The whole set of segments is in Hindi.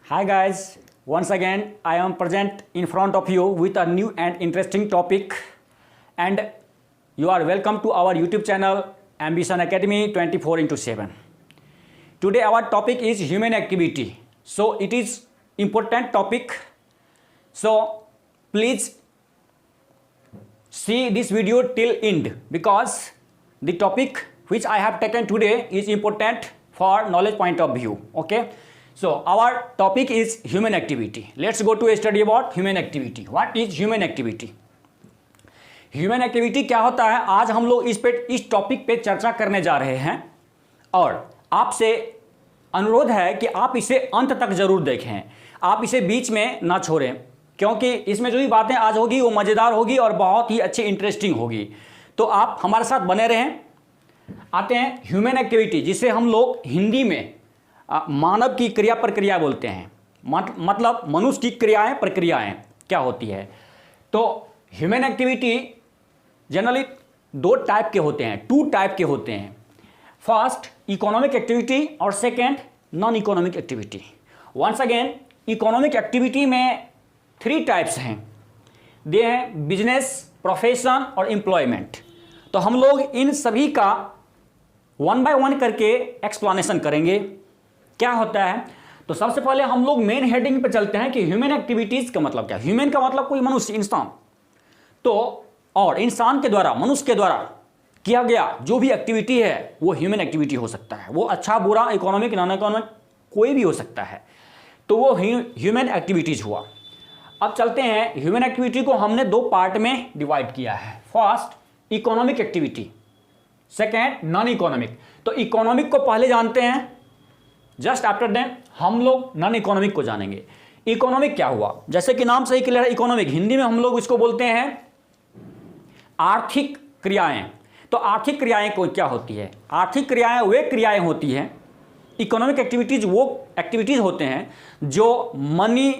Hi guys, once again I am present in front of you with a new and interesting topic, and you are welcome to our YouTube channel Ambition Academy 24/7. Today our topic is human activity. So it is important topic. So please see this video till end because the topic which I have taken today is important for knowledge point of view. Okay. So our topic is human activity. Let's go to a study about human activity. What is human activity? Human activity क्या होता है, आज हम लोग इस टॉपिक पे चर्चा करने जा रहे हैं और आपसे अनुरोध है कि आप इसे अंत तक जरूर देखें, आप इसे बीच में ना छोड़ें, क्योंकि इसमें जो भी बातें आज होगी वो मज़ेदार होगी और बहुत ही अच्छी इंटरेस्टिंग होगी। तो आप हमारे साथ बने रहें। आते हैं ह्यूमन एक्टिविटी, जिसे हम लोग हिंदी में मानव की क्रिया प्रक्रिया बोलते हैं, मतलब मनुष्य की क्रियाएं प्रक्रियाएं क्या होती है। तो ह्यूमन एक्टिविटी जनरली दो टाइप के होते हैं, टू टाइप के होते हैं। फर्स्ट इकोनॉमिक एक्टिविटी और second non economic activity. Once again economic activity में थ्री टाइप्स हैं, दे हैं बिजनेस, प्रोफेशन और एम्प्लॉयमेंट। तो हम लोग इन सभी का वन बाय वन करके एक्सप्लेनेशन करेंगे क्या होता है। तो सबसे पहले हम लोग मेन हेडिंग पे चलते हैं कि ह्यूमन एक्टिविटीज का मतलब क्या। ह्यूमन का मतलब कोई मनुष्य, इंसान। तो और इंसान के द्वारा, मनुष्य के द्वारा किया गया जो भी एक्टिविटी है वो ह्यूमन एक्टिविटी हो सकता है। वो अच्छा बुरा, इकोनॉमिक नॉन इकोनॉमिक कोई भी हो सकता है। तो वो ह्यूमन एक्टिविटीज हुआ। अब चलते हैं, ह्यूमन एक्टिविटी को हमने दो पार्ट में डिवाइड किया है। First economic activity, second non economic. तो इकोनॉमिक को पहले जानते हैं, जस्ट आफ्टर देन हम लोग नॉन इकोनॉमिक को जानेंगे। इकोनॉमिक क्या हुआ, जैसे कि नाम से ही क्लियर है, इकोनॉमिक हिंदी में हम लोग इसको बोलते हैं आर्थिक क्रियाएं। तो आर्थिक क्रियाएं को क्या होती है? आर्थिक क्रियाएं वे क्रियाएं होती हैं, इकोनॉमिक एक्टिविटीज वो एक्टिविटीज होते हैं जो मनी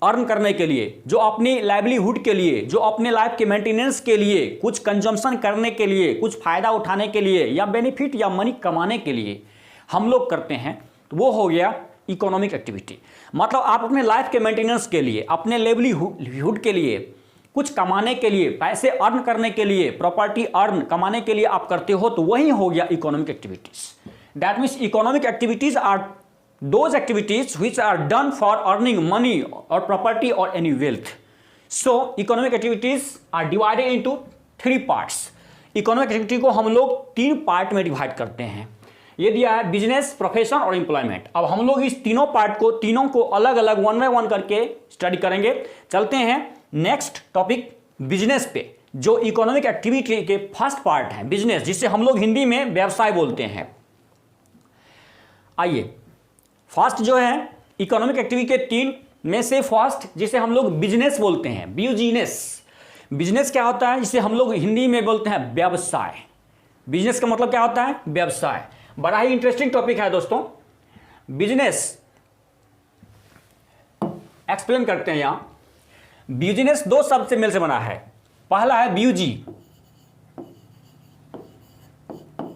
अर्न करने के लिए, जो अपनी लाइवलीहुड के लिए, जो अपने लाइफ के मेंटेनेंस के लिए, कुछ कंजम्पशन करने के लिए, कुछ फायदा उठाने के लिए या बेनिफिट या मनी कमाने के लिए हम लोग करते हैं। तो वो हो गया इकोनॉमिक एक्टिविटी। मतलब आप अपने लाइफ के मेंटेनेंस के लिए, अपने लाइवलीहुड के लिए, कुछ कमाने के लिए, पैसे अर्न करने के लिए, प्रॉपर्टी अर्न कमाने के लिए आप करते हो, तो वही हो गया economic activities. That means economic activities are those activities which are done for earning money or property or any wealth. So economic activities are divided into three parts. Economic activity को हम लोग तीन पार्ट में डिवाइड करते हैं। ये दिया है बिजनेस, प्रोफेशन और एम्प्लॉयमेंट। अब हम लोग इस तीनों पार्ट को, तीनों को अलग अलग वन बाय वन करके स्टडी करेंगे। चलते हैं नेक्स्ट टॉपिक बिजनेस पे, जो इकोनॉमिक एक्टिविटी के फर्स्ट पार्ट है बिजनेस, जिसे हम लोग हिंदी में व्यवसाय बोलते हैं। आइए, फर्स्ट जो है इकोनॉमिक एक्टिविटी के तीन में से फर्स्ट, जिसे हम लोग बिजनेस बोलते हैं, बिजनेस। बिजनेस क्या होता है, जिसे हम लोग हिंदी में बोलते हैं व्यवसाय। बिजनेस का मतलब क्या होता है? व्यवसाय। बड़ा ही इंटरेस्टिंग टॉपिक है दोस्तों। बिजनेस एक्सप्लेन करते हैं। यहां बिजनेस दो शब्द से मिल से बना है। पहला है ब्यूजी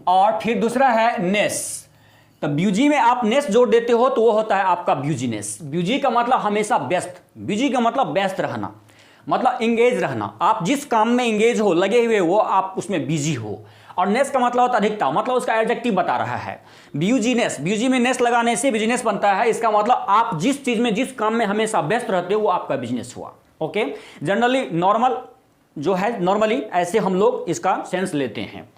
और फिर दूसरा है नेस। तो ब्यूजी में आप नेस जोड़ देते हो तो वो होता है आपका ब्यूजीनेस। ब्यूजी का मतलब हमेशा व्यस्त, ब्यूजी का मतलब व्यस्त रहना, मतलब इंगेज रहना। आप जिस काम में इंगेज हो, लगे हुए हो, आप उसमें बिजी हो। और नेस का मतलब होता है अधिकता, मतलब उसका एडजेक्टिव बता रहा है। ब्यूजीनेस, ब्यूजी में नेस लगाने से बिजनेस बनता है। इसका मतलब आप जिस चीज में, जिस काम में हमेशा व्यस्त रहते हो वो आपका बिजनेस हुआ। ओके, जनरली नॉर्मल जो है, नॉर्मली ऐसे हम लोग इसका सेंस लेते हैं,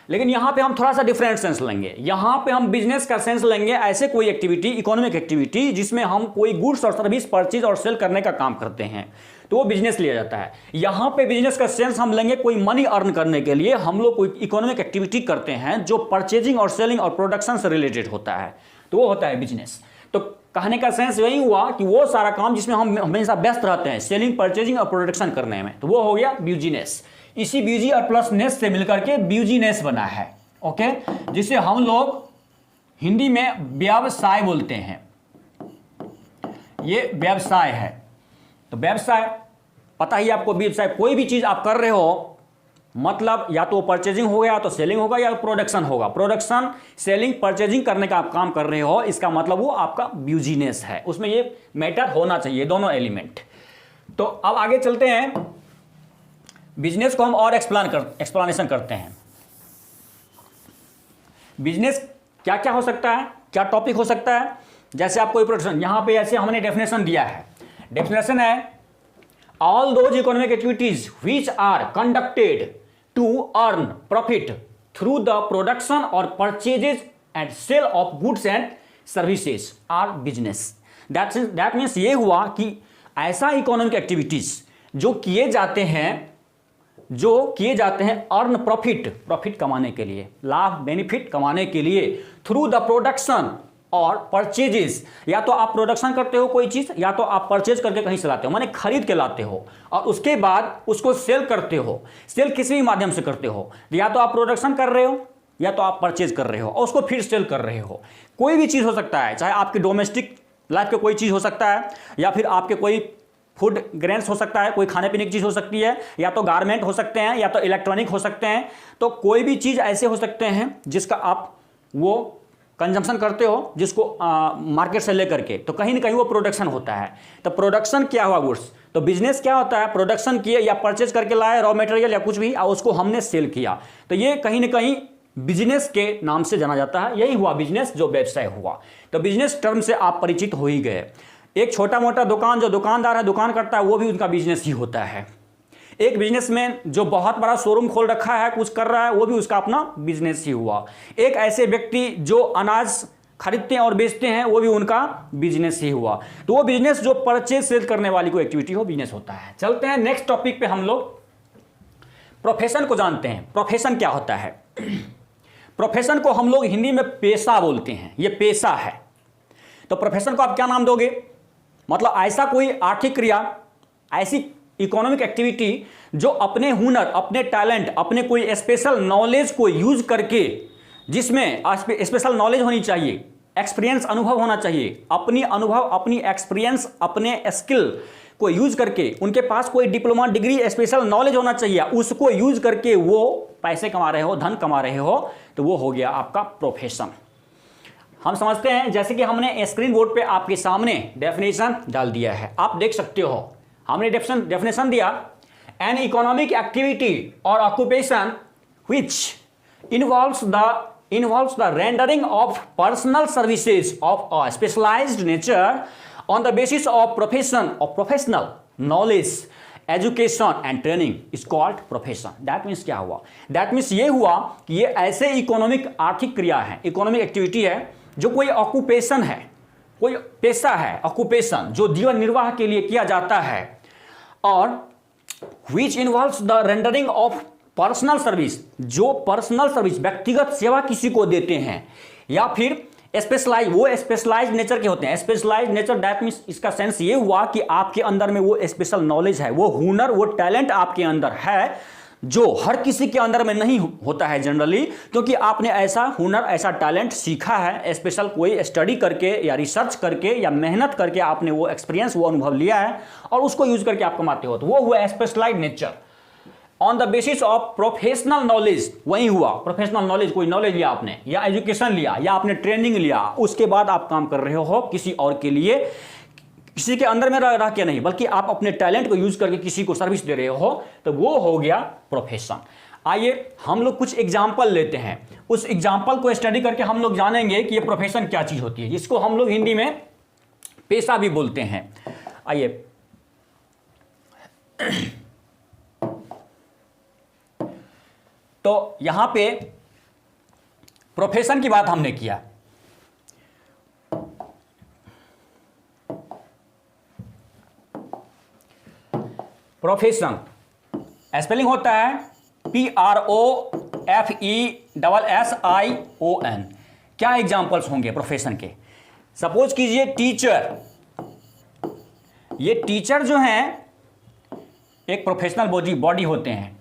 लेकिन यहां पे हम थोड़ा सा डिफरेंट सेंस लेंगे। यहां पे हम बिजनेस का सेंस लेंगे, ऐसे कोई एक्टिविटी, इकोनॉमिक एक्टिविटी जिसमें हम कोई गुड्स और सर्विस परचेज और सेल करने का काम करते हैं, तो वो बिजनेस लिया जाता है। यहां पे बिजनेस का सेंस हम लेंगे कोई मनी अर्न करने के लिए हम लोग कोई इकोनॉमिक एक्टिविटी करते हैं जो परचेजिंग और सेलिंग और प्रोडक्शन से रिलेटेड होता है, तो वो होता है बिजनेस। तो कहने का सेंस यही हुआ कि वो सारा काम जिसमें हम हमेशा व्यस्त रहते हैं, सेलिंग, परचेजिंग और प्रोडक्शन करने में, तो वो हो गया बिजनेस। इसी ब्यूजी और प्लस नेस से मिलकर के ब्यूजीनेस बना है। ओके, जिसे हम लोग हिंदी में व्यवसाय बोलते हैं। ये व्यवसाय है। तो व्यवसाय पता ही आपको, व्यवसाय कोई भी चीज आप कर रहे हो, मतलब या तो परचेजिंग होगा या तो सेलिंग होगा या प्रोडक्शन होगा। प्रोडक्शन, सेलिंग, परचेजिंग करने का आप काम कर रहे हो, इसका मतलब वो आपका बिजनेस है, उसमें ये मैटर होना चाहिए दोनों एलिमेंट। तो अब आगे चलते हैं, बिजनेस को हम और एक्सप्लेनेशन करते हैं। बिजनेस क्या क्या हो सकता है, क्या टॉपिक हो सकता है। जैसे आप कोई प्रोडक्शन, यहां पे ऐसे हमने डेफिनेशन दिया है। डेफिनेशन है all those economic activities which are conducted to earn profit through the production और purchases and sale of goods and services are business. That means ये हुआ कि ऐसा इकोनॉमिक एक्टिविटीज जो किए जाते हैं अर्न प्रॉफिट कमाने के लिए, लाभ बेनिफिट कमाने के लिए, थ्रू द प्रोडक्शन और परचेजेस, या तो आप प्रोडक्शन करते हो कोई चीज या तो आप परचेज करके कहीं से लाते हो, माने खरीद के लाते हो, और उसके बाद उसको सेल करते हो। सेल किसी भी माध्यम से करते हो, या तो आप प्रोडक्शन कर रहे हो या तो आप परचेज कर रहे हो और उसको फिर सेल कर रहे हो। कोई भी चीज हो सकता है, चाहे आपकी डोमेस्टिक लाइफ के कोई चीज हो सकता है, या फिर आपके कोई फूड ग्रेन्स हो सकता है, कोई खाने पीने की चीज हो सकती है, या तो गारमेंट हो सकते हैं, या तो इलेक्ट्रॉनिक हो सकते हैं। तो कोई भी चीज ऐसे हो सकते हैं जिसका आप वो कंजम्पशन करते हो, जिसको मार्केट से लेकर के, तो कहीं ना कहीं वो प्रोडक्शन होता है। तो प्रोडक्शन क्या हुआ गुड्स, तो बिजनेस क्या होता है, प्रोडक्शन किए या परचेज करके लाए रॉ मटेरियल या कुछ भी, और उसको हमने सेल किया, तो ये कहीं ना कहीं बिजनेस के नाम से जाना जाता है। यही हुआ बिजनेस, जो व्यवसाय हुआ। तो बिजनेस टर्म से आप परिचित हो ही गए। एक छोटा मोटा दुकान, जो दुकानदार है, दुकान करता है, वो भी उनका बिजनेस ही होता है। एक बिजनेसमैन जो बहुत बड़ा शोरूम खोल रखा है, कुछ कर रहा है, वो भी उसका अपना बिजनेस ही हुआ। एक ऐसे व्यक्ति जो अनाज खरीदते हैं और बेचते हैं, वो भी उनका बिजनेस ही हुआ। तो वो बिजनेस जो परचेज सेल करने वाली कोई एक्टिविटी हो, बिजनेस होता है। चलते हैं नेक्स्ट टॉपिक पे, हम लोग प्रोफेशन को जानते हैं। प्रोफेशन क्या होता है? प्रोफेशन को हम लोग हिंदी में पेशा बोलते हैं, ये पेशा है। तो प्रोफेशन को आप क्या नाम दोगे? मतलब ऐसा कोई आर्थिक क्रिया, ऐसी इकोनॉमिक एक्टिविटी जो अपने हुनर, अपने टैलेंट, अपने कोई स्पेशल नॉलेज को यूज करके, जिसमें स्पेशल नॉलेज होनी चाहिए, एक्सपीरियंस, अनुभव होना चाहिए, अपनी अनुभव, अपनी एक्सपीरियंस, अपने स्किल को यूज करके, उनके पास कोई डिप्लोमा, डिग्री, स्पेशल नॉलेज होना चाहिए, उसको यूज करके वो पैसे कमा रहे हो, धन कमा रहे हो, तो वो हो गया आपका प्रोफेशन। हम समझते हैं, जैसे कि हमने स्क्रीन बोर्ड पे आपके सामने डेफिनेशन डाल दिया है, आप देख सकते हो। हमने डेफिनेशन दिया, एन इकोनॉमिक एक्टिविटी और occupation which involves the rendering of personal services of a specialised nature on the basis of professional knowledge, education and training is called profession. That means क्या हुआ? दैट मीन्स ये हुआ कि ये ऐसे इकोनॉमिक आर्थिक क्रिया है, इकोनॉमिक एक्टिविटी है, जो कोई ऑक्यूपेशन है, कोई पेशा है, ऑक्यूपेशन जो जीवन निर्वाह के लिए किया जाता है, और which involves the rendering of personal service, जो पर्सनल सर्विस, व्यक्तिगत सेवा किसी को देते हैं, या फिर स्पेशलाइज, वो स्पेशलाइज नेचर के होते हैं। स्पेशलाइज नेचर, दैट मीन्स इसका सेंस ये हुआ कि आपके अंदर में वो स्पेशल नॉलेज है, वो हुनर, वो टैलेंट आपके अंदर है, जो हर किसी के अंदर में नहीं होता है जनरली, क्योंकि आपने ऐसा हुनर, ऐसा टैलेंट सीखा है, स्पेशल कोई स्टडी करके या रिसर्च करके या मेहनत करके आपने वो एक्सपीरियंस, वो अनुभव लिया है और उसको यूज करके आप कमाते हो, तो वो हुआ specialised nature. On the basis of professional knowledge, वही हुआ प्रोफेशनल नॉलेज, कोई नॉलेज लिया आपने, या एजुकेशन लिया, या आपने ट्रेनिंग लिया, उसके बाद आप काम कर रहे हो किसी और के लिए, किसी के अंदर में रह के नहीं, बल्कि आप अपने टैलेंट को यूज करके किसी को सर्विस दे रहे हो, तो वो हो गया प्रोफेशन। आइए हम लोग कुछ एग्जाम्पल लेते हैं, उस एग्जाम्पल को स्टडी करके हम लोग जानेंगे कि ये प्रोफेशन क्या चीज होती है, जिसको हम लोग हिंदी में पेशा भी बोलते हैं। आइए तो यहां पे प्रोफेशन की बात हमने किया, प्रोफेशन स्पेलिंग होता है PROFESSION। क्या एग्जाम्पल्स होंगे प्रोफेशन के? सपोज कीजिए टीचर, ये टीचर जो हैं एक प्रोफेशनल बॉडी होते हैं।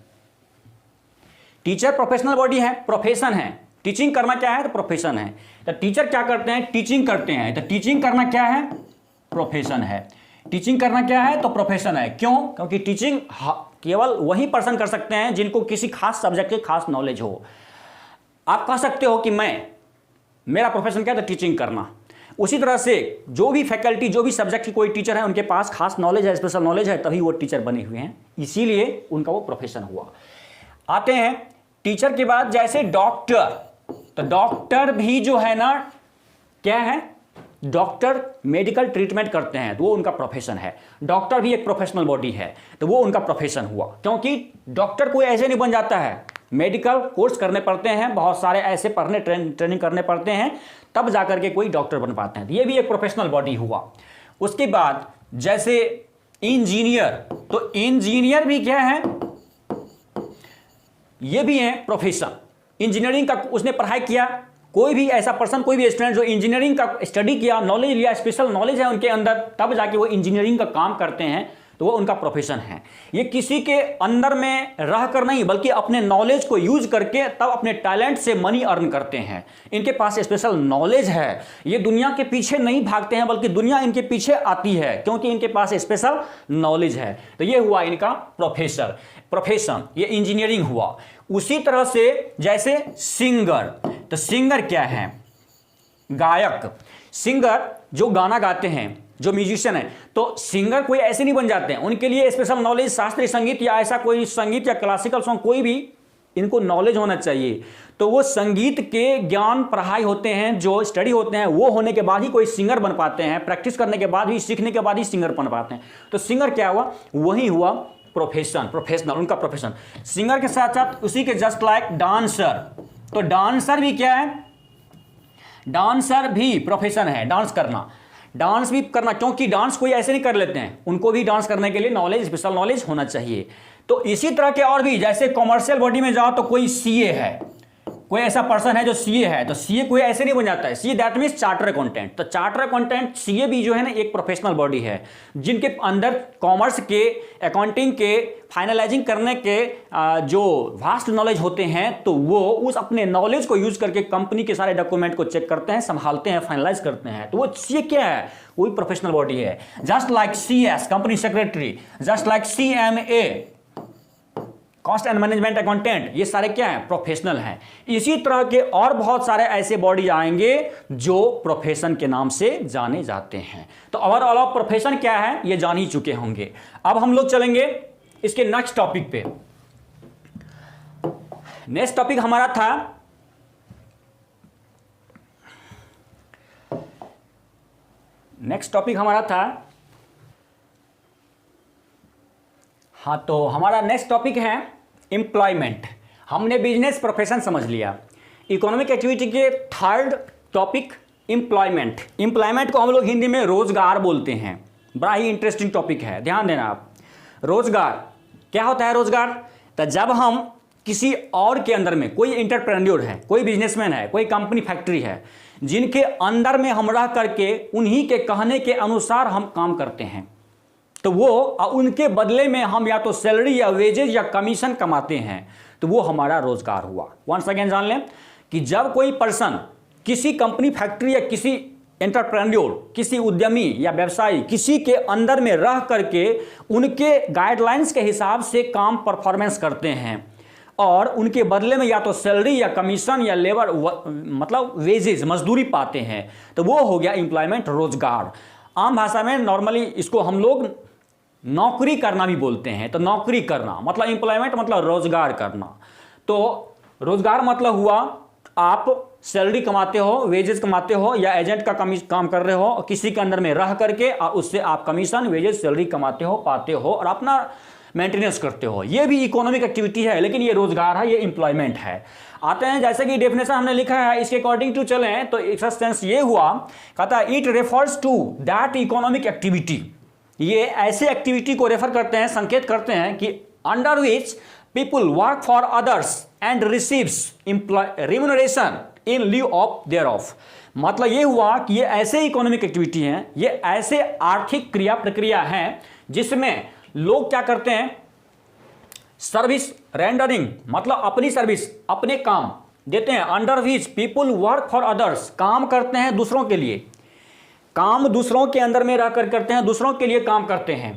टीचर प्रोफेशनल बॉडी है, प्रोफेशन है, टीचिंग करना क्या है? तो प्रोफेशन है। तो टीचर क्या करते हैं? टीचिंग करते हैं। तो टीचिंग करना क्या है? प्रोफेशन है। टीचिंग करना क्या है? तो प्रोफेशन है। क्यों? क्योंकि टीचिंग केवल वही पर्सन कर सकते हैं जिनको किसी खास सब्जेक्ट की खास नॉलेज हो। आप कह सकते हो कि मेरा प्रोफेशन क्या है, तो टीचिंग करना। उसी तरह से जो भी फैकल्टी, जो भी सब्जेक्ट की कोई टीचर है, उनके पास खास नॉलेज है, स्पेशल नॉलेज है, तभी वो टीचर बने हुए हैं, इसीलिए उनका वो प्रोफेशन हुआ। आते हैं टीचर के बाद जैसे डॉक्टर, तो डॉक्टर भी जो है ना क्या है, डॉक्टर मेडिकल ट्रीटमेंट करते हैं, तो वो उनका प्रोफेशन है। डॉक्टर भी एक प्रोफेशनल बॉडी है, तो वो उनका प्रोफेशन हुआ। क्योंकि डॉक्टर कोई ऐसे नहीं बन जाता है, मेडिकल कोर्स करने पड़ते हैं, बहुत सारे ऐसे पढ़ने ट्रेनिंग करने पड़ते हैं, तब जाकर के कोई डॉक्टर बन पाते हैं। तो ये भी एक प्रोफेशनल बॉडी हुआ। उसके बाद जैसे इंजीनियर, तो इंजीनियर भी क्या है, ये भी है प्रोफेशन। इंजीनियरिंग का उसने पढ़ाई किया, कोई भी ऐसा पर्सन, कोई भी स्टूडेंट जो इंजीनियरिंग का स्टडी किया, नॉलेज लिया, स्पेशल नॉलेज है उनके अंदर, तब जाके वो इंजीनियरिंग का काम करते हैं, तो वो उनका प्रोफेशन है। ये किसी के अंदर में रहकर नहीं, बल्कि अपने नॉलेज को यूज करके तब अपने टैलेंट से मनी अर्न करते हैं। इनके पास स्पेशल नॉलेज है, ये दुनिया के पीछे नहीं भागते हैं, बल्कि दुनिया इनके पीछे आती है, क्योंकि इनके पास स्पेशल नॉलेज है। तो ये हुआ इनका प्रोफेशन, ये इंजीनियरिंग हुआ। उसी तरह से जैसे सिंगर, तो सिंगर क्या है, गायक। सिंगर जो गाना गाते हैं, जो म्यूजिशियन है, तो सिंगर कोई ऐसे नहीं बन जाते हैं, उनके लिए स्पेशल नॉलेज, शास्त्रीय संगीत या ऐसा कोई संगीत या क्लासिकल सॉन्ग, कोई भी इनको नॉलेज होना चाहिए। तो वो संगीत के ज्ञान पढ़ाई होते हैं, जो स्टडी होते हैं, वो होने के बाद ही कोई सिंगर बन पाते हैं, प्रैक्टिस करने के बाद ही, सीखने के बाद ही सिंगर बन पाते हैं। तो सिंगर क्या हुआ, वही हुआ प्रोफेशनल, उनका प्रोफेशन। सिंगर के साथ साथ उसी के जस्ट लाइक डांसर, तो डांसर भी क्या है, डांसर भी प्रोफेशन है, डांस भी करना, क्योंकि डांस कोई ऐसे नहीं कर लेते हैं, उनको भी डांस करने के लिए नॉलेज, स्पेशल नॉलेज होना चाहिए। तो इसी तरह के और भी, जैसे कॉमर्शियल बॉडी में जाओ तो कोई सीए है, कोई ऐसा पर्सन है जो सीए है, तो सीए कोई ऐसे नहीं बन जाता है, CA that means charter accountant. तो चार्टर अकाउंटेंट, सीए भी जो है ना एक प्रोफेशनल बॉडी है, जिनके अंदर कॉमर्स के, अकाउंटिंग के, फाइनलाइजिंग करने के जो वास्ट नॉलेज होते हैं, तो वो उस अपने नॉलेज को यूज करके कंपनी के सारे डॉक्यूमेंट को चेक करते हैं, संभालते हैं, फाइनलाइज करते हैं। तो वो सीए क्या है, वही प्रोफेशनल बॉडी है। Just like CS company secretary, just like CMA cost and management accountant, ये सारे क्या हैं, प्रोफेशनल हैं। इसी तरह के और बहुत सारे ऐसे बॉडी आएंगे जो प्रोफेशन के नाम से जाने जाते हैं। तो ओवरऑल ऑफ प्रोफेशन क्या है ये जान ही चुके होंगे। अब हम लोग चलेंगे इसके नेक्स्ट टॉपिक पे। नेक्स्ट टॉपिक हमारा था हाँ, तो हमारा नेक्स्ट टॉपिक है एम्प्लॉयमेंट। हमने बिजनेस प्रोफेशन समझ लिया। इकोनॉमिक एक्टिविटी के थर्ड टॉपिक एम्प्लॉयमेंट। एम्प्लॉयमेंट को हम लोग हिंदी में रोजगार बोलते हैं। बड़ा ही इंटरेस्टिंग टॉपिक है, ध्यान देना आप। रोजगार क्या होता है, रोजगार तो जब हम किसी और के अंदर में, कोई इंटरप्रेन्योर है, कोई बिजनेसमैन है, कोई कंपनी फैक्ट्री है, जिनके अंदर में हम रह करके उन्हीं के कहने के अनुसार हम काम करते हैं, तो वो उनके बदले में हम या तो सैलरी या वेजेज या कमीशन कमाते हैं, तो वो हमारा रोजगार हुआ। वंस अगेन जान लें कि जब कोई पर्सन किसी कंपनी फैक्ट्री या किसी एंटरप्रेन्योर, किसी उद्यमी या व्यवसायी, किसी के अंदर में रह करके उनके गाइडलाइंस के हिसाब से काम परफॉर्मेंस करते हैं और उनके बदले में या तो सैलरी या कमीशन या लेबर मतलब वेजेज, मजदूरी पाते हैं, तो वो हो गया एम्प्लॉयमेंट, रोजगार। आम भाषा में नॉर्मली इसको हम लोग नौकरी करना भी बोलते हैं। तो नौकरी करना मतलब एम्प्लॉयमेंट मतलब रोजगार करना। तो रोजगार मतलब हुआ आप सैलरी कमाते हो, वेजेस कमाते हो, या एजेंट का काम कर रहे हो किसी के अंदर में रह करके, और उससे आप कमीशन, वेजेस, सैलरी कमाते हो, पाते हो और अपना मेंटेनेंस करते हो। ये भी इकोनॉमिक एक्टिविटी है, लेकिन ये रोजगार है, ये एम्प्लॉयमेंट है। आते हैं जैसे कि डेफिनेशन हमने लिखा है, इसके अकॉर्डिंग टू चलें तो इसका सेंस ये हुआ, कहता है it refers to that economic activity. ये ऐसे एक्टिविटी को रेफर करते हैं, संकेत करते हैं कि under which people work for others and receives remuneration in leave of their of. मतलब ये हुआ कि ये ऐसे इकोनॉमिक एक्टिविटी हैं, ये ऐसे आर्थिक क्रिया प्रक्रिया हैं जिसमें लोग क्या करते हैं, सर्विस रेंडरिंग मतलब अपनी सर्विस, अपने काम देते हैं। Under which people work for others, काम करते हैं दूसरों के लिए, काम दूसरों के अंदर में रहकर करते हैं, दूसरों के लिए काम करते हैं।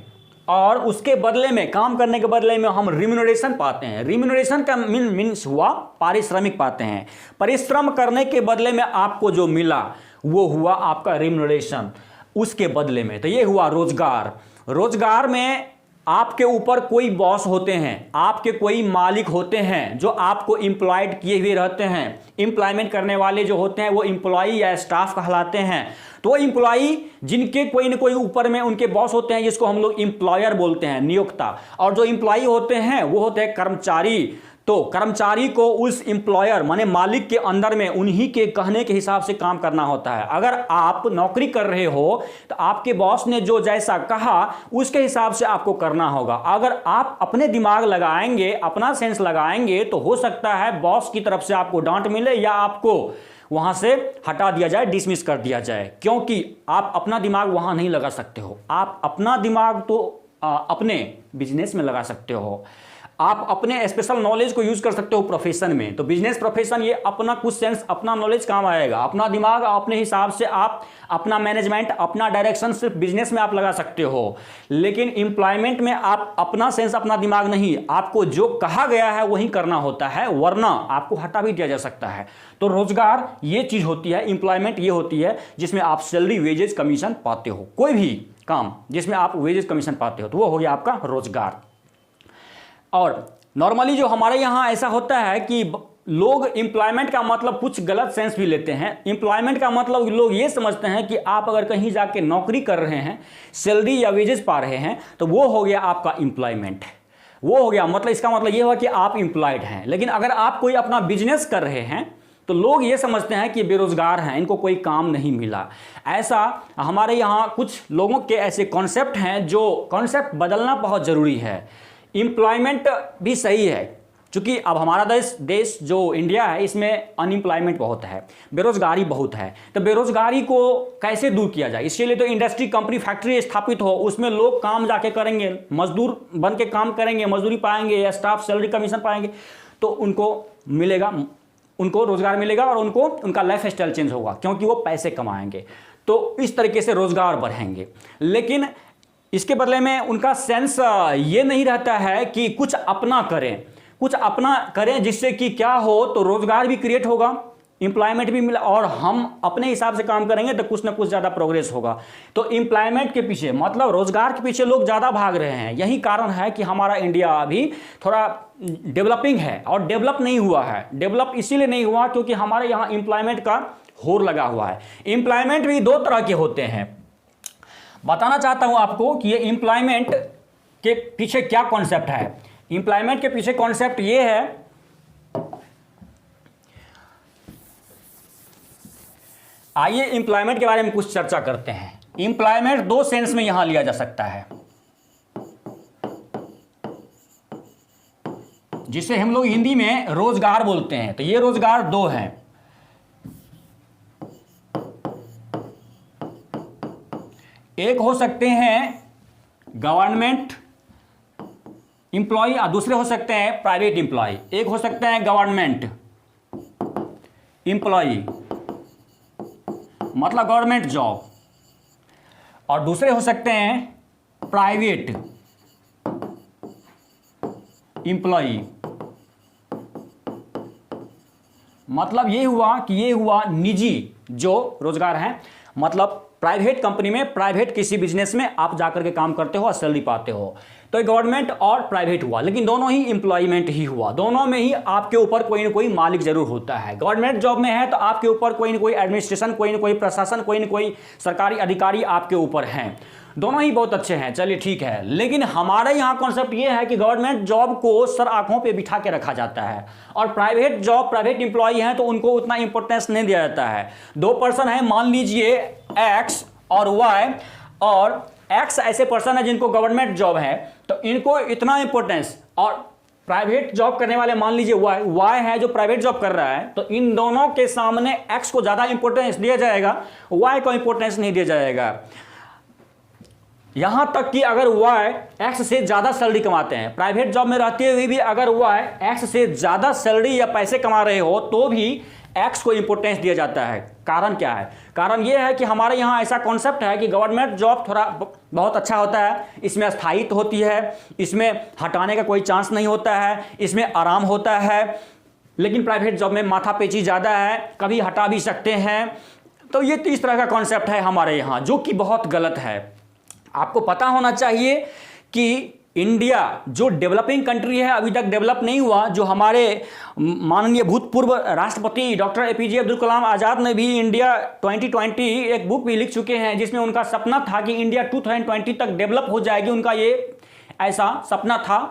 और उसके बदले में, काम करने के बदले में हम रिम्यूनरेशन पाते हैं। रिम्यूनरेशन का मीन्स हुआ पारिश्रमिक पाते हैं। परिश्रम करने के बदले में आपको जो मिला वो हुआ आपका रिम्यूनरेशन उसके बदले में। तो ये हुआ रोजगार। रोजगार में आपके ऊपर कोई बॉस होते हैं, आपके कोई मालिक होते हैं जो आपको एम्प्लॉयड किए हुए रहते हैं। एम्प्लॉयमेंट करने वाले जो होते हैं वो एम्प्लॉई या स्टाफ कहलाते हैं। तो वो एम्प्लॉई जिनके कोई न कोई ऊपर में उनके बॉस होते हैं, जिसको हम लोग एम्प्लॉयर बोलते हैं, नियोक्ता। और जो एम्प्लॉई होते हैं वो होते हैं कर्मचारी। तो कर्मचारी को उस एम्प्लॉयर माने मालिक के अंदर में उन्हीं के कहने के हिसाब से काम करना होता है। अगर आप नौकरी कर रहे हो तो आपके बॉस ने जो जैसा कहा उसके हिसाब से आपको करना होगा। अगर आप अपने दिमाग लगाएंगे, अपना सेंस लगाएंगे, तो हो सकता है बॉस की तरफ से आपको डांट मिले या आपको वहां से हटा दिया जाए, डिसमिस कर दिया जाए, क्योंकि आप अपना दिमाग वहां नहीं लगा सकते हो। आप अपना दिमाग तो अपने बिजनेस में लगा सकते हो, आप अपने स्पेशल नॉलेज को यूज कर सकते हो प्रोफेशन में। तो बिजनेस प्रोफेशन ये अपना कुछ सेंस, अपना नॉलेज काम आएगा, अपना दिमाग अपने हिसाब से आप अपना मैनेजमेंट, अपना डायरेक्शन सिर्फ बिजनेस में आप लगा सकते हो। लेकिन एम्प्लॉयमेंट में आप अपना सेंस, अपना दिमाग नहीं, आपको जो कहा गया है वही करना होता है, वरना आपको हटा भी दिया जा सकता है। तो रोजगार ये चीज होती है, एम्प्लॉयमेंट ये होती है जिसमें आप सैलरी, वेजेस, कमीशन पाते हो। कोई भी काम जिसमें आप वेजेस, कमीशन पाते हो तो वो हो गया आपका रोजगार। और नॉर्मली जो हमारे यहाँ ऐसा होता है कि लोग एम्प्लॉयमेंट का मतलब कुछ गलत सेंस भी लेते हैं। एम्प्लॉयमेंट का मतलब लोग ये समझते हैं कि आप अगर कहीं जाके नौकरी कर रहे हैं, सैलरी या वेजेस पा रहे हैं, तो वो हो गया आपका एम्प्लॉयमेंट। वो हो गया, मतलब इसका मतलब ये हुआ कि आप एम्प्लॉयड हैं। लेकिन अगर आप कोई अपना बिजनेस कर रहे हैं तो लोग ये समझते हैं कि बेरोजगार हैं, इनको कोई काम नहीं मिला। ऐसा हमारे यहाँ कुछ लोगों के ऐसे कॉन्सेप्ट हैं, जो कॉन्सेप्ट बदलना बहुत ज़रूरी है। एम्प्लॉयमेंट भी सही है, क्योंकि अब हमारा देश जो इंडिया है इसमें अनएम्प्लॉयमेंट बहुत है, बेरोजगारी बहुत है। तो बेरोजगारी को कैसे दूर किया जाए, इसके लिए तो इंडस्ट्री, कंपनी, फैक्ट्री स्थापित हो, उसमें लोग काम जाके करेंगे, मजदूर बन के काम करेंगे, मजदूरी पाएंगे या स्टाफ सैलरी कमीशन पाएंगे, तो उनको मिलेगा, उनको रोजगार मिलेगा और उनको उनका लाइफ स्टाइल चेंज होगा, क्योंकि वो पैसे कमाएंगे। तो इस तरीके से रोजगार बढ़ेंगे। लेकिन इसके बदले में उनका सेंस ये नहीं रहता है कि कुछ अपना करें, कुछ अपना करें जिससे कि क्या हो, तो रोजगार भी क्रिएट होगा, एम्प्लॉयमेंट भी मिला, और हम अपने हिसाब से काम करेंगे तो कुछ ना कुछ ज़्यादा प्रोग्रेस होगा। तो एम्प्लॉयमेंट के पीछे, मतलब रोजगार के पीछे लोग ज़्यादा भाग रहे हैं। यही कारण है कि हमारा इंडिया अभी थोड़ा डेवलपिंग है और डेवलप नहीं हुआ है। डेवलप इसीलिए नहीं हुआ क्योंकि हमारे यहाँ एम्प्लॉयमेंट का होड़ लगा हुआ है। एम्प्लॉयमेंट भी दो तरह के होते हैं। बताना चाहता हूं आपको कि ये एम्प्लॉयमेंट के पीछे क्या कॉन्सेप्ट है। एम्प्लॉयमेंट के पीछे कॉन्सेप्ट ये है, आइए एम्प्लॉयमेंट के बारे में कुछ चर्चा करते हैं। एम्प्लॉयमेंट दो सेंस में यहां लिया जा सकता है, जिसे हम लोग हिंदी में रोजगार बोलते हैं। तो ये रोजगार दो हैं। एक हो सकते हैं गवर्नमेंट एम्प्लॉय और दूसरे हो सकते हैं प्राइवेट एम्प्लॉय। एक हो सकते हैं गवर्नमेंट एम्प्लॉय, मतलब गवर्नमेंट जॉब, और दूसरे हो सकते हैं प्राइवेट एम्प्लॉय। मतलब ये हुआ कि ये हुआ निजी जो रोजगार है, मतलब प्राइवेट कंपनी में, प्राइवेट किसी बिजनेस में आप जाकर के काम करते हो और सैलरी पाते हो। तो गवर्नमेंट और प्राइवेट हुआ, लेकिन दोनों ही एम्प्लॉयमेंट ही हुआ। दोनों में ही आपके ऊपर कोई ना कोई मालिक जरूर होता है। गवर्नमेंट जॉब में है तो आपके ऊपर कोई ना कोई एडमिनिस्ट्रेशन, कोई ना कोई प्रशासन, कोई ना कोई सरकारी अधिकारी आपके ऊपर हैं। दोनों ही बहुत अच्छे हैं, चलिए ठीक है। लेकिन हमारे यहाँ कॉन्सेप्ट ये है कि गवर्नमेंट जॉब को सर आंखों पे बिठा के रखा जाता है, और प्राइवेट जॉब, प्राइवेट एम्प्लॉय हैं तो उनको उतना इंपॉर्टेंस नहीं दिया जाता है। दो पर्सन है, मान लीजिए एक्स और वाई, और एक्स ऐसे पर्सन है जिनको गवर्नमेंट जॉब है तो इनको इतना इंपॉर्टेंस, और प्राइवेट जॉब करने वाले मान लीजिए वाई है जो प्राइवेट जॉब कर रहा है, तो इन दोनों के सामने एक्स को ज्यादा इंपॉर्टेंस दिया जाएगा, वाई को इंपॉर्टेंस नहीं दिया जाएगा। यहां तक कि अगर वाई एक्स से ज्यादा सैलरी कमाते हैं, प्राइवेट जॉब में रहते हुए भी अगर वाई एक्स से ज्यादा सैलरी या पैसे कमा रहे हो, तो भी एक्स को इंपॉर्टेंस दिया जाता है। कारण क्या है? कारण ये है कि हमारे यहाँ ऐसा कॉन्सेप्ट है कि गवर्नमेंट जॉब थोड़ा बहुत अच्छा होता है, इसमें स्थायित्व होती है, इसमें हटाने का कोई चांस नहीं होता है, इसमें आराम होता है। लेकिन प्राइवेट जॉब में माथापेची ज़्यादा है, कभी हटा भी सकते हैं। तो ये इस तरह का कॉन्सेप्ट है हमारे यहाँ, जो कि बहुत गलत है। आपको पता होना चाहिए कि इंडिया जो डेवलपिंग कंट्री है, अभी तक डेवलप नहीं हुआ। जो हमारे माननीय भूतपूर्व राष्ट्रपति डॉक्टर एपीजे अब्दुल कलाम आज़ाद ने भी इंडिया 2020 एक बुक भी लिख चुके हैं, जिसमें उनका सपना था कि इंडिया 2020 तक डेवलप हो जाएगी। उनका ये ऐसा सपना था।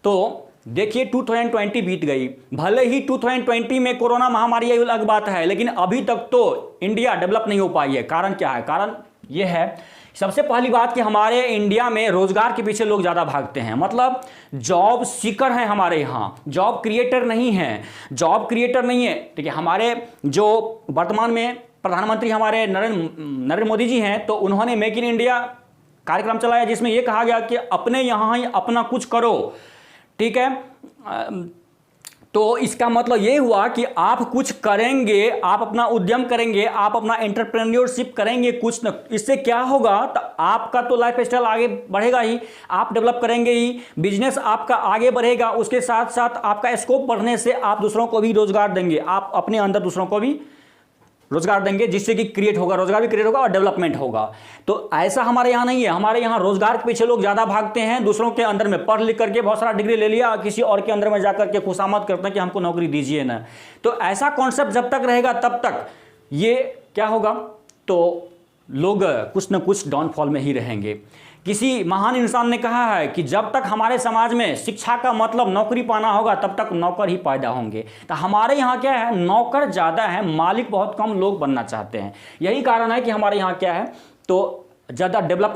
तो देखिए 2020 बीत गई, भले ही 2020 में कोरोना महामारी ये अलग बात है, लेकिन अभी तक तो इंडिया डेवलप नहीं हो पाई है। कारण क्या है? कारण ये है, सबसे पहली बात कि हमारे इंडिया में रोजगार के पीछे लोग ज़्यादा भागते हैं। मतलब जॉब सीकर हैं हमारे यहाँ, जॉब क्रिएटर नहीं है। जॉब क्रिएटर नहीं है, ठीक है। हमारे जो वर्तमान में प्रधानमंत्री हमारे नरेंद्र मोदी जी हैं, तो उन्होंने मेक इन इंडिया कार्यक्रम चलाया, जिसमें यह कहा गया कि अपने यहाँ ही अपना कुछ करो, ठीक है। तो इसका मतलब ये हुआ कि आप कुछ करेंगे, आप अपना उद्यम करेंगे, आप अपना एंटरप्रेन्योरशिप करेंगे कुछ न, इससे क्या होगा? तो आपका तो लाइफ स्टाइल आगे बढ़ेगा ही, आप डेवलप करेंगे ही, बिजनेस आपका आगे बढ़ेगा। उसके साथ साथ आपका स्कोप बढ़ने से आप दूसरों को भी रोजगार देंगे, आप अपने अंदर दूसरों को भी रोजगार देंगे, जिससे कि क्रिएट होगा, रोजगार भी क्रिएट होगा और डेवलपमेंट होगा। तो ऐसा हमारे यहाँ नहीं है। हमारे यहाँ रोजगार के पीछे लोग ज़्यादा भागते हैं, दूसरों के अंदर में पढ़ लिख करके बहुत सारा डिग्री ले लिया, किसी और के अंदर में जाकर के खुशामद करते हैं कि हमको नौकरी दीजिए ना। तो ऐसा कॉन्सेप्ट जब तक रहेगा तब तक ये क्या होगा? तो लोग कुछ न कुछ डाउनफॉल में ही रहेंगे। किसी महान इंसान ने कहा है कि जब तक हमारे समाज में शिक्षा का मतलब नौकरी पाना होगा, तब तक नौकर ही पैदा होंगे। तो हमारे यहाँ क्या है? नौकर ज़्यादा है, मालिक बहुत कम लोग बनना चाहते हैं। यही कारण है कि हमारे यहाँ क्या है, तो ज़्यादा डेवलप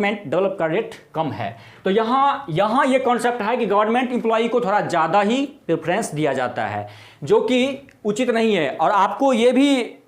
का रेट कम है। तो यहाँ ये कॉन्सेप्ट है कि गवर्नमेंट एम्प्लॉई को थोड़ा ज़्यादा ही प्रेफरेंस दिया जाता है, जो कि उचित नहीं है। और आपको ये भी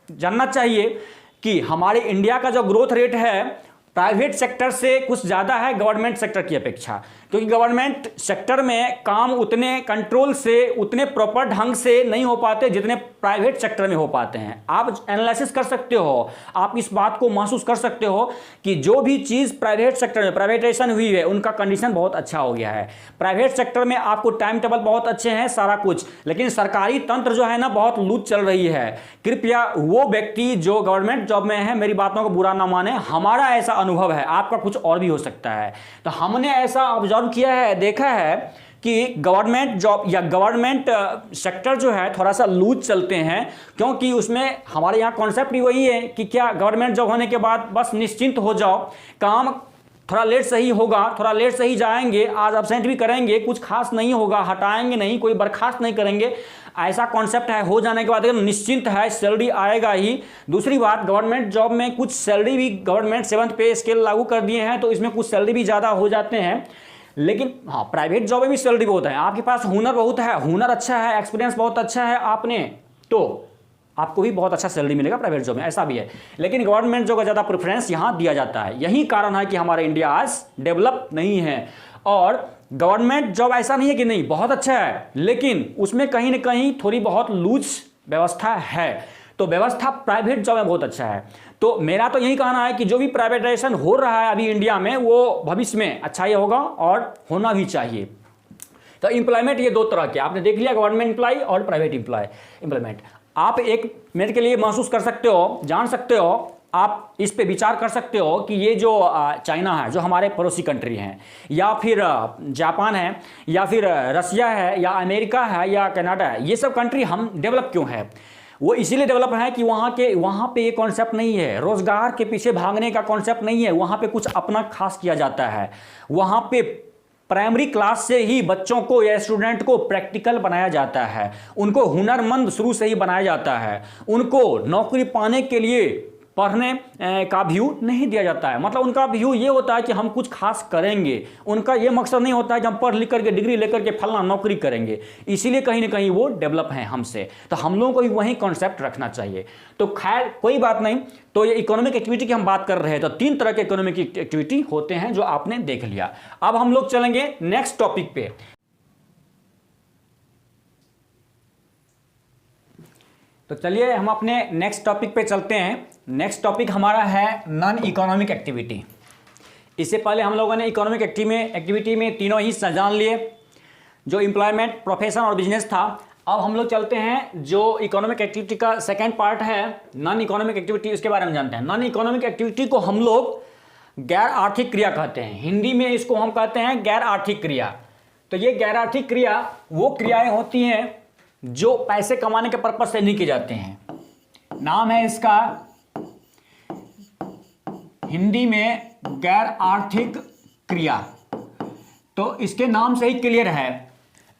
जानना चाहिए कि हमारे इंडिया का जो ग्रोथ रेट है प्राइवेट सेक्टर से कुछ ज़्यादा है गवर्नमेंट सेक्टर की अपेक्षा, क्योंकि गवर्नमेंट सेक्टर में काम उतने कंट्रोल से, उतने प्रॉपर ढंग से नहीं हो पाते जितने प्राइवेट सेक्टर में हो पाते हैं। आप एनालिसिस कर सकते हो, आप इस बात को महसूस कर सकते हो कि जो भी चीज़ प्राइवेट सेक्टर में प्राइवेटाइजेशन हुई है, उनका कंडीशन बहुत अच्छा हो गया है। प्राइवेट सेक्टर में आपको टाइम टेबल बहुत अच्छे हैं, सारा कुछ, लेकिन सरकारी तंत्र जो है ना, बहुत लूज चल रही है। कृपया वो व्यक्ति जो गवर्नमेंट जॉब में है, मेरी बातों को बुरा ना माने, हमारा ऐसा अनुभव है, आपका कुछ और भी हो सकता है। तो हमने ऐसा ऑब्जर्व किया है, देखा है कि गवर्नमेंट जॉब या गवर्नमेंट सेक्टर जो है थोड़ा सा लूज चलते हैं, क्योंकि उसमें हमारे यहाँ कॉन्सेप्ट भी वही है कि क्या गवर्नमेंट जॉब होने के बाद बस निश्चिंत हो जाओ, काम थोड़ा लेट सही होगा, थोड़ा लेट सही जाएंगे, आज एब्सेंट भी करेंगे, कुछ खास नहीं होगा, हटाएंगे नहीं, कोई बर्खास्त नहीं करेंगे, ऐसा कॉन्सेप्ट है। हो जाने के बाद अगर निश्चिंत है, सैलरी आएगा ही। दूसरी बात, गवर्नमेंट जॉब में कुछ सैलरी भी गवर्नमेंट 7th पे स्केल लागू कर दिए हैं, तो इसमें कुछ सैलरी भी ज़्यादा हो जाते हैं। लेकिन हाँ, प्राइवेट जॉब में भी सैलरी बहुत है। आपके पास हुनर बहुत है, हुनर अच्छा है, एक्सपीरियंस बहुत अच्छा है आपने, तो आपको भी बहुत अच्छा सैलरी मिलेगा प्राइवेट जॉब में, ऐसा भी है। लेकिन गवर्नमेंट जॉब का ज़्यादा प्रेफरेंस यहाँ दिया जाता है। यही कारण है कि हमारा इंडिया आज डेवलप नहीं है। और गवर्नमेंट जॉब ऐसा नहीं है कि नहीं, बहुत अच्छा है, लेकिन उसमें कहीं ना कहीं थोड़ी बहुत लूज व्यवस्था है। तो व्यवस्था प्राइवेट जॉब में बहुत अच्छा है। तो मेरा तो यही कहना है कि जो भी प्राइवेटाइजेशन हो रहा है अभी इंडिया में, वो भविष्य में अच्छा ही होगा और होना भी चाहिए। तो एम्प्लॉयमेंट ये दो तरह के आपने देख लिया, गवर्नमेंट एम्प्लॉय और प्राइवेट एम्प्लॉयमेंट। आप एक मिनट के लिए महसूस कर सकते हो, जान सकते हो, आप इस पे विचार कर सकते हो कि ये जो चाइना है, जो हमारे पड़ोसी कंट्री हैं, या फिर जापान है, या फिर रसिया है, या अमेरिका है, या कनाडा है, ये सब कंट्री हम डेवलप क्यों है? वो इसीलिए डेवलप है कि वहाँ पे ये कॉन्सेप्ट नहीं है, रोजगार के पीछे भागने का कॉन्सेप्ट नहीं है। वहाँ पे कुछ अपना खास किया जाता है। वहाँ पे प्राइमरी क्लास से ही बच्चों को या स्टूडेंट को प्रैक्टिकल बनाया जाता है, उनको हुनरमंद शुरू से ही बनाया जाता है, उनको नौकरी पाने के लिए पढ़ने का व्यू नहीं दिया जाता है। मतलब उनका व्यू ये होता है कि हम कुछ खास करेंगे, उनका ये मकसद नहीं होता है कि हम पढ़ लिख करके डिग्री लेकर के फलना नौकरी करेंगे। इसीलिए कहीं ना कहीं वो डेवलप हैं हमसे। तो हम लोगों को भी वही कॉन्सेप्ट रखना चाहिए। तो खैर कोई बात नहीं। तो ये इकोनॉमिक एक्टिविटी की हम बात कर रहे हैं, तो 3 तरह के इकोनॉमिक एक्टिविटी होते हैं जो आपने देख लिया। अब हम लोग चलेंगे नेक्स्ट टॉपिक पे। तो चलिए हम अपने नेक्स्ट टॉपिक पे चलते हैं। नेक्स्ट टॉपिक हमारा है नॉन इकोनॉमिक एक्टिविटी। इससे पहले हम लोगों ने इकोनॉमिक एक्टिविटी में तीनों ही जान लिए, जो एम्प्लॉयमेंट, प्रोफेशन और बिजनेस था। अब हम लोग चलते हैं जो इकोनॉमिक एक्टिविटी का सेकेंड पार्ट है नॉन इकोनॉमिक एक्टिविटी, उसके बारे में जानते हैं। नॉन इकोनॉमिक एक्टिविटी को हम लोग गैर आर्थिक क्रिया कहते हैं, हिंदी में इसको हम कहते हैं गैर आर्थिक क्रिया। तो ये गैर आर्थिक क्रिया वो क्रियाएं होती हैं जो पैसे कमाने के पर्पज से नहीं की जाते हैं। नाम है इसका हिंदी में गैर आर्थिक क्रिया। तो इसके नाम से ही क्लियर है,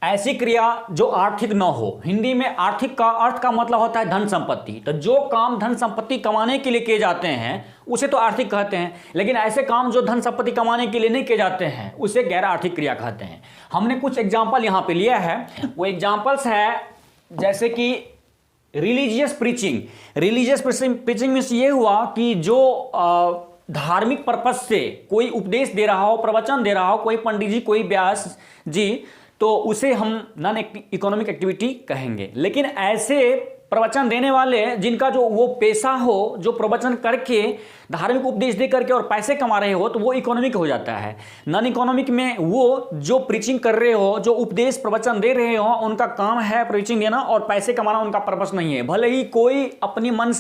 ऐसी क्रिया जो आर्थिक न हो। हिंदी में आर्थिक का अर्थ का मतलब होता है धन संपत्ति। तो जो काम धन संपत्ति कमाने के लिए किए जाते हैं उसे तो आर्थिक कहते हैं, लेकिन ऐसे काम जो धन संपत्ति कमाने के लिए नहीं किए जाते हैं उसे गैर आर्थिक क्रिया कहते हैं। हमने कुछ एग्जाम्पल यहाँ पे लिया है। वो एग्जाम्पल्स है जैसे कि रिलीजियस प्रीचिंग। रिलीजियस प्रीचिंग में ये हुआ कि जो धार्मिक पर्पज से कोई उपदेश दे रहा हो, प्रवचन दे रहा हो, कोई पंडित जी, कोई व्यास जी, तो उसे हम नॉन इकोनॉमिक एक्टिविटी कहेंगे। लेकिन ऐसे प्रवचन देने वाले जिनका जो वो पेशा हो, जो प्रवचन करके धार्मिक उपदेश दे करके और पैसे कमा रहे हो, तो वो इकोनॉमिक हो जाता है। नॉन इकोनॉमिक में वो जो प्रीचिंग कर रहे हो, जो उपदेश प्रवचन दे रहे हो, उनका काम है प्रीचिंग देना और पैसे कमाना उनका पर्पस नहीं है। भले ही कोई अपनी मन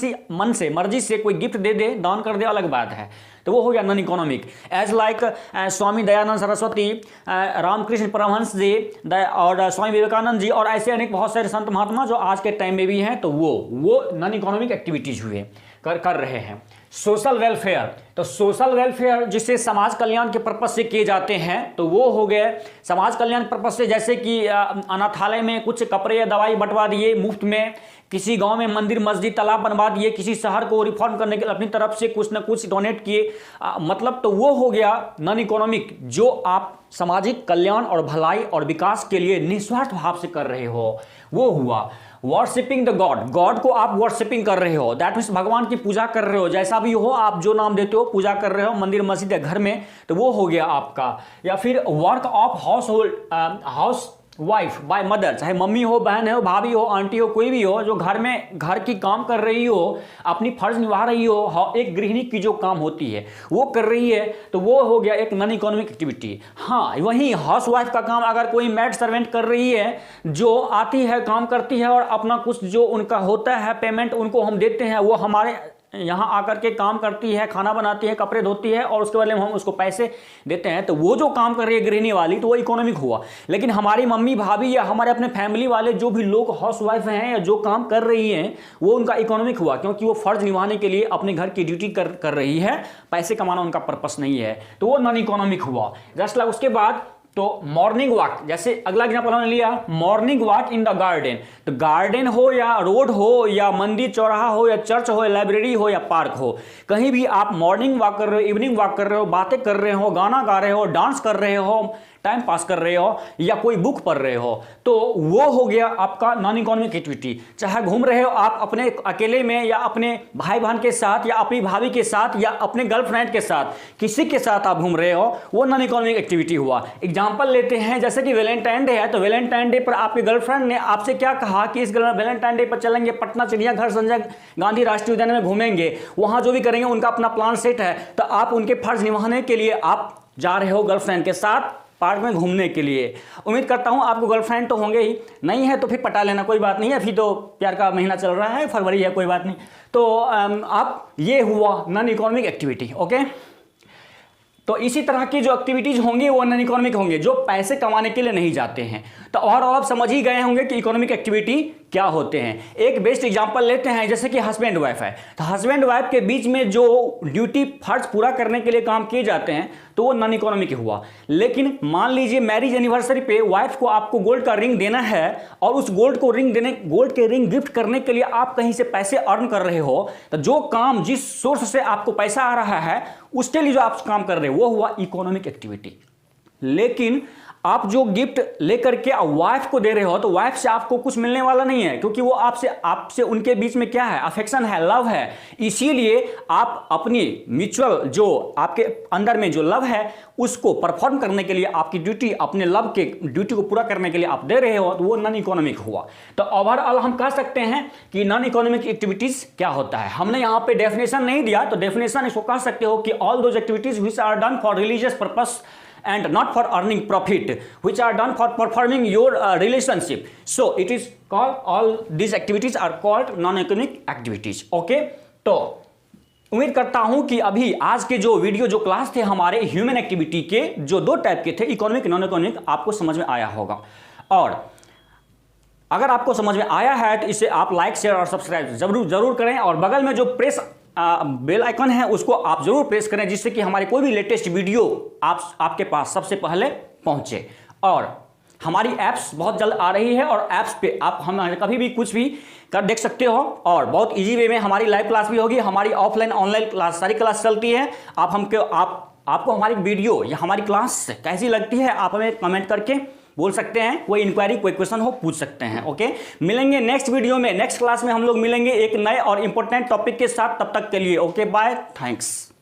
से मर्जी से कोई गिफ्ट दे दे, दान कर दे, अलग बात है, तो वो हो गया non economic. As like Swami Dayanand Saraswati, Ramakrishna Paramhans जी और स्वामी विवेकानंद जी और ऐसे अनेक बहुत सारे संत महात्मा जो आज के टाइम में भी हैं, तो वो नॉन इकोनॉमिक एक्टिविटीज हुए कर रहे हैं। सोशल वेलफेयर, तो सोशल वेलफेयर जिससे समाज कल्याण के पर्पज से किए जाते हैं, तो वो हो गए समाज कल्याण पर्पज से, जैसे कि अनाथालय में कुछ कपड़े या दवाई बंटवा दिए मुफ्त में, किसी गांव में मंदिर मस्जिद तालाब बनवा दिए, किसी शहर को रिफॉर्म करने के लिए अपनी तरफ से कुछ न कुछ डोनेट किए, मतलब तो वो हो गया नॉन इकोनॉमिक, जो आप सामाजिक कल्याण और भलाई और विकास के लिए निस्वार्थ भाव से कर रहे हो, वो हुआ। वर्शिपिंग द गॉड को आप वर्शिपिंग कर रहे हो, दैट मीन्स भगवान की पूजा कर रहे हो, जैसा भी हो आप जो नाम देते हो पूजा कर रहे हो मंदिर मस्जिद या घर में, तो वो हो गया आपका। या फिर work of housewife by mother, चाहे मम्मी हो, बहन हो, भाभी हो, आंटी हो, कोई भी हो, जो घर में घर की काम कर रही हो, अपनी फर्ज निभा रही हो, एक गृहिणी की जो काम होती है वो कर रही है, तो वो हो गया एक नॉन इकोनॉमिक एक्टिविटी। हाँ, वहीं हाउस वाइफ का काम अगर कोई मैड सर्वेंट कर रही है, जो आती है, काम करती है और अपना कुछ जो उनका होता है पेमेंट उनको हम देते हैं, वो हमारे यहाँ आकर के काम करती है, खाना बनाती है, कपड़े धोती है और उसके बदले में हम उसको पैसे देते हैं, तो वो जो काम कर रही है गृहिणी वाली, तो वो इकोनॉमिक हुआ। लेकिन हमारी मम्मी भाभी या हमारे अपने फैमिली वाले जो भी लोग हाउस वाइफ हैं या जो काम कर रही हैं, वो उनका इकोनॉमिक हुआ, क्योंकि वो फर्ज निभाने के लिए अपने घर की ड्यूटी कर रही है, पैसे कमाना उनका पर्पस नहीं है, तो वो नॉन इकोनॉमिक हुआ। जस्ट लाइक उसके बाद तो मॉर्निंग वॉक, जैसे अगला एग्जांपल हमने लिया morning walk in the garden. तो गार्डन हो या रोड हो या मंदिर चौराहा हो या चर्च हो या लाइब्रेरी हो या पार्क हो, कहीं भी आप मॉर्निंग वॉक कर रहे हो, इवनिंग वॉक कर रहे हो, बातें कर रहे हो, गाना गा रहे हो, डांस कर रहे हो, टाइम पास कर रहे हो या कोई बुक पढ़ रहे हो, तो वो हो गया आपका नॉन इकोनॉमिक एक्टिविटी। चाहे घूम रहे हो आप अपने अकेले में या अपने भाई बहन के साथ या अपनी भाभी के साथ या अपने गर्लफ्रेंड के साथ, किसी के साथ आप घूम रहे हो, वो नॉन इकोनॉमिक एक्टिविटी हुआ। एग्जाम्पल लेते हैं, जैसे कि वैलेंटाइन डे है, तो वैलेंटाइन डे पर आपके गर्लफ्रेंड ने आपसे क्या कहा कि इस वैलेंटाइन डे पर चलेंगे पटना चिड़ियाघर, संजय गांधी राष्ट्रीय उद्यान में घूमेंगे, वहां जो भी करेंगे उनका अपना प्लान सेट है, तो आप उनके फर्ज निभाने के लिए आप जा रहे हो गर्लफ्रेंड के साथ पार्क में घूमने के लिए। उम्मीद करता हूं आपको गर्लफ्रेंड तो होंगे ही, नहीं है तो फिर पटा लेना, कोई बात नहीं है, अभी तो प्यार का महीना चल रहा है, फरवरी है, कोई बात नहीं। तो आप ये हुआ नॉन इकोनॉमिक एक्टिविटी। ओके, तो इसी तरह की जो एक्टिविटीज होंगी वो नॉन इकोनॉमिक होंगे, जो पैसे कमाने के लिए नहीं जाते हैं। तो और आप समझ ही गए होंगे कि इकोनॉमिक एक्टिविटी क्या होते हैं। एक बेस्ट एग्जांपल लेते हैं, जैसे कि हस्बैंड वाइफ है, तो हस्बैंड वाइफ के बीच में जो ड्यूटी फर्ज पूरा करने के लिए काम किए जाते हैं, तो वो नॉन इकोनॉमिक हुआ। लेकिन मान लीजिए मैरिज एनिवर्सरी पे वाइफ को आपको गोल्ड का रिंग देना है और उस गोल्ड के रिंग गिफ्ट करने के लिए आप कहीं से पैसे अर्न कर रहे हो, तो जो काम जिस सोर्स से आपको पैसा आ रहा है उसके लिए जो आप काम कर रहे हो वो हुआ इकोनॉमिक एक्टिविटी। लेकिन आप जो गिफ्ट लेकर के वाइफ को दे रहे हो तो वाइफ से आपको कुछ मिलने वाला नहीं है, क्योंकि वो आपसे उनके बीच में क्या है, अफेक्शन है, लव है। इसीलिए आप अपनी म्यूचुअल जो आपके अंदर में जो लव है उसको परफॉर्म करने के लिए, आपकी ड्यूटी, अपने लव के ड्यूटी को पूरा करने के लिए आप दे रहे हो, तो वो नॉन इकोनॉमिक हुआ। तो ओवरऑल हम कह सकते हैं कि नॉन इकोनॉमिक एक्टिविटीज क्या होता है। हमने यहाँ पे डेफिनेशन नहीं दिया, तो डेफिनेशन इसको कह सकते हो कि all those activities which are done for religious purpose and not for earning profit, which are done for performing your relationship. So it is called, all these activities are called non-economic activities. Okay, तो उम्मीद करता हूं कि अभी आज के जो वीडियो, जो क्लास थे हमारे ह्यूमन एक्टिविटी के, जो दो टाइप के थे, इकोनॉमिक, नॉन इकोनॉमिक, आपको समझ में आया होगा। और अगर आपको समझ में आया है तो इसे आप लाइक, शेयर और सब्सक्राइब जरूर करें, और बगल में जो प्रेस बेल आइकन है उसको आप जरूर प्रेस करें, जिससे कि हमारे कोई भी लेटेस्ट वीडियो आपके पास सबसे पहले पहुंचे। और हमारी ऐप्स बहुत जल्द आ रही है, और ऐप्स पे आप हम कभी भी कुछ भी कर देख सकते हो, और बहुत इजी वे में हमारी लाइव क्लास भी होगी। हमारी ऑफलाइन, ऑनलाइन क्लास, सारी क्लास चलती है। आपको हमारी वीडियो या हमारी क्लास कैसी लगती है, आप हमें कमेंट करके बोल सकते हैं। कोई इंक्वायरी, कोई क्वेश्चन हो, पूछ सकते हैं। ओके, मिलेंगे नेक्स्ट वीडियो में, नेक्स्ट क्लास में हम लोग मिलेंगे एक नए और इंपॉर्टेंट टॉपिक के साथ। तब तक के लिए ओके, बाय, थैंक्स।